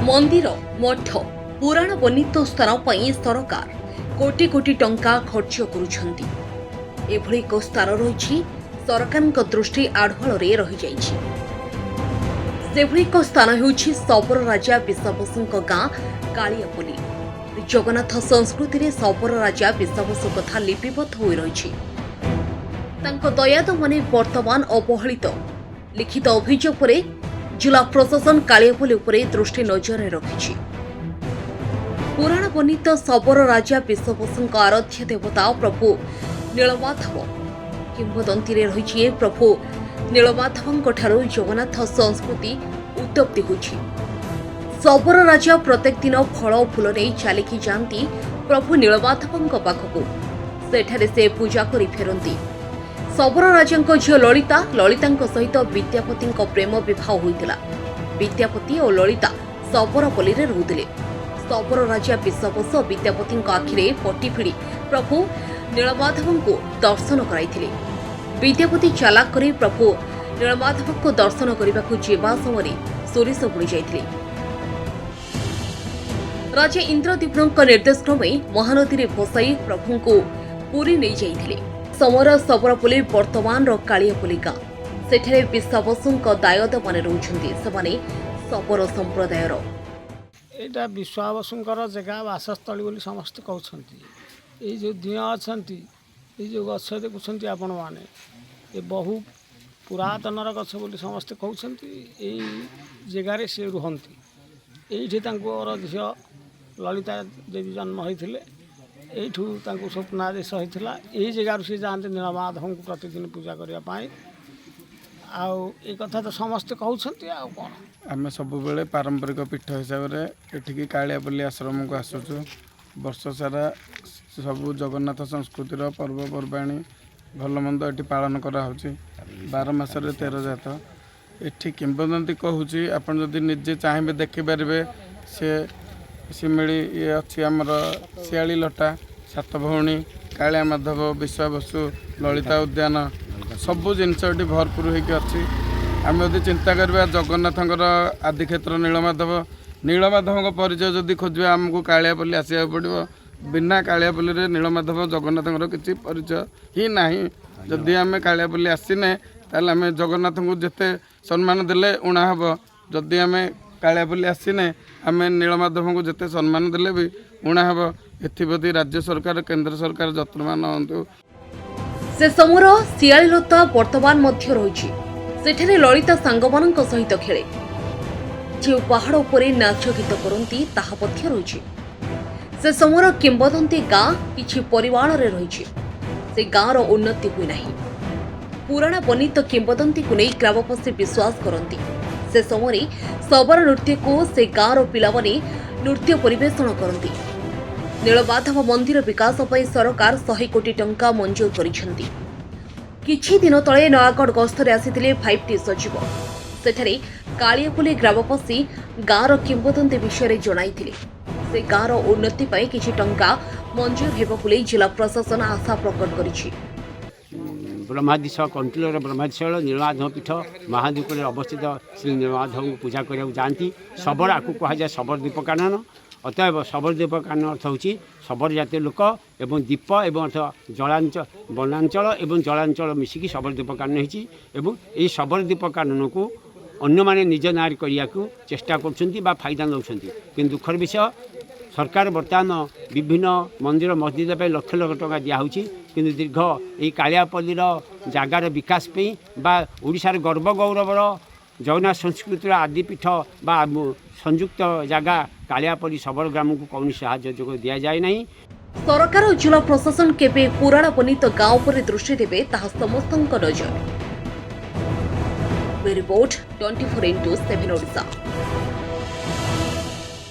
मंदिर मठ पुराण वर्णित स्थान पर सरकार कोटी कोटी टंका खर्च करुछंती। एभली एक स्थान रही सरकार दृष्टि आढ़ुआल रही जाइछि। सेभली एक स्थान होउछि शबर राजा विश्वाबसु गाँ कालियापल्ली। जगन्नाथ संस्कृति रे शबर राजा विश्वाबसु कथा लिपिबद्ध होई रहिछि। तांको दयाद माने वर्तमान अवहेलित लिखित अभियोग पर जिला प्रशासन कालियापल्ली उपरे दृष्टि नजर रखिछि। पुराण वर्णित शबर राजा विश्वाबसु आराध्य देवता प्रभु नीलमाधव किंवदंती रही। प्रभु नीलमाधव जगन्नाथ संस्कृति उत्पत्ति होछि। शबर राजा प्रत्येक दिन फल फूल नहीं चलिकी जाती प्रभु नीलमाधव पाखक। सेठारे से पूजा करी फेरती। शबर राजा झील ललिता सहित विद्यापति प्रेम विवाह होता। विद्यापति और ललिता शबरपल्ली में रुले। शबर राजा विश्वाबसु विद्यापति आखिरे पट्टी भिड़ी प्रभु नीलमाधव को दर्शन कराइथिले। विद्यापति चालाक करे प्रभु नीलमाधव को दर्शन करने को जेबा समय सोरिष बुड़ी जाइथिले। राजा इंद्रदीप निर्देश क्रमे महानदी में भसाई प्रभु को पुरी नहीं जाइथिले। समर शबरपल्ली वर्तमान कालियापल्ली गाँ। सेठारे विश्वाबसु दायद माने रहउछन्ति। सेमाने शबर संप्रदायर। एटा विश्वाबसुंकर जगह वासस्थली बोली समस्त कहते। ये जो दिया अच्छा ये जो गछ देखुं आपण मैंने ये बहु पुरातनर गछ बोली समस्ते कहते। यही जगार सी रुहति। ये झील ललिता देवी जन्म होते यू स्वप्नादेश होता। यही जगार सी जाते नीलमाधव को प्रतिदिन पूजा करने। आउ कथा तो समस्ते कहते। कौन आम सब पारंपरिक पीठ हिसाब से कालियापल्ली आश्रम को आसुचु। वर्ष सारा सबू जगन्नाथ संस्कृतिर पर्वपर्वाणी भल मंद ये पालन कराऊँच। 12 मासरे 13 जात ये किंवदंती कहूँ। आपड़ जदि निजे चाहिए देखिपारे से सिमिली ये अच्छी आमर शियाली लटा 7 भौणी कालिया माधव विश्वाबसु ललिता उद्यान सबू जिनस ये भरपूर होती। आम जब चिंता करवा जगन्नाथर आदिक्षेत्र नीलमाधव परिचय जदि खोजा आमको कालियापल्ली आसवा पड़ो। बिना कालियापल्ली नीलमाधव जगन्नाथ किसी परिचय ही ना। जदि आम कालियापल्ली आसने ताल आम जगन्नाथ को जिते सम्मान देले उणा हम। जदि आम कालियापल्ली आसने आम नीलमाधव को जिते सम्मान देले भी उणा हम। एप्रति राज्य सरकार केंद्र सरकार जत्नवान हूँ। से समूर शियाली लता वर्तमान मध्य रही। सेठरे ललिता सांगमान सहित खेले। जो पहाड़ उपरे नाच गीत करती ताहा मध्य रही। से समूर किंवदंती गाँ किछि परिमाण रे रही। से गाँर उन्नति हुई नहीं। पुराण वर्णित किंवदंती को नहीं ग्रामवासी विश्वास करती। से समय शबर नृत्य को से गाँर पिलाने नृत्य परिवेषण करती। नीलमाधव मंदिर विकास पर सरकार 100 कोटी टंका मंजूर करिसेंती। किछि दिन तले नयागढ़ गस्तरे आसिथिले 5T सचिव। सेठारे कालियापल्ली ग्रामवासी गाँर किंवदंती विषय जणाइथिले। से गाँर उन्नति पर किछि टंका मंजूर हेबो बोली जिला प्रशासन आशा प्रकट करिछि। ब्रह्मादीश कंटिलर ब्रह्मादीश नीलमाधव पीठ महाद्वीप अवस्थित श्री नीलमाधव को पूजा करने जाती। शबर आपको कहुए शबर दीप कानन। अतएव शबर दीप कानन अर्थ हूँ शबर जातीय लोक एवं दीप एवं अर्थ जलांचल वनांचल एवं जलांचल मिसिकी शबर दीप कानन होती। शबर दीप कानन को अन्य माने निज नार करने को चेष्टा कर फायदा नौ। कि दुखर विषय सरकार बर्तमान विभिन्न मंदिर मस्जिद पे लक्ष लक्ष टका दिहूँ। कि दीर्घ ये कालियापल्लीर जगार विकास बा ओडिशार गर्व गौरवर जगन्नाथ संस्कृतिर आदिपीठ बा संयुक्त जगह कालियापल्ली शबर ग्राम को कौन साहाय्य जोग दि जाए ना। सरकार और जिला प्रशासन केबे पुराण वर्णित गाँव पर दृष्टि देवे ताहा समस्तक नजर। Report 24x7 Odisha.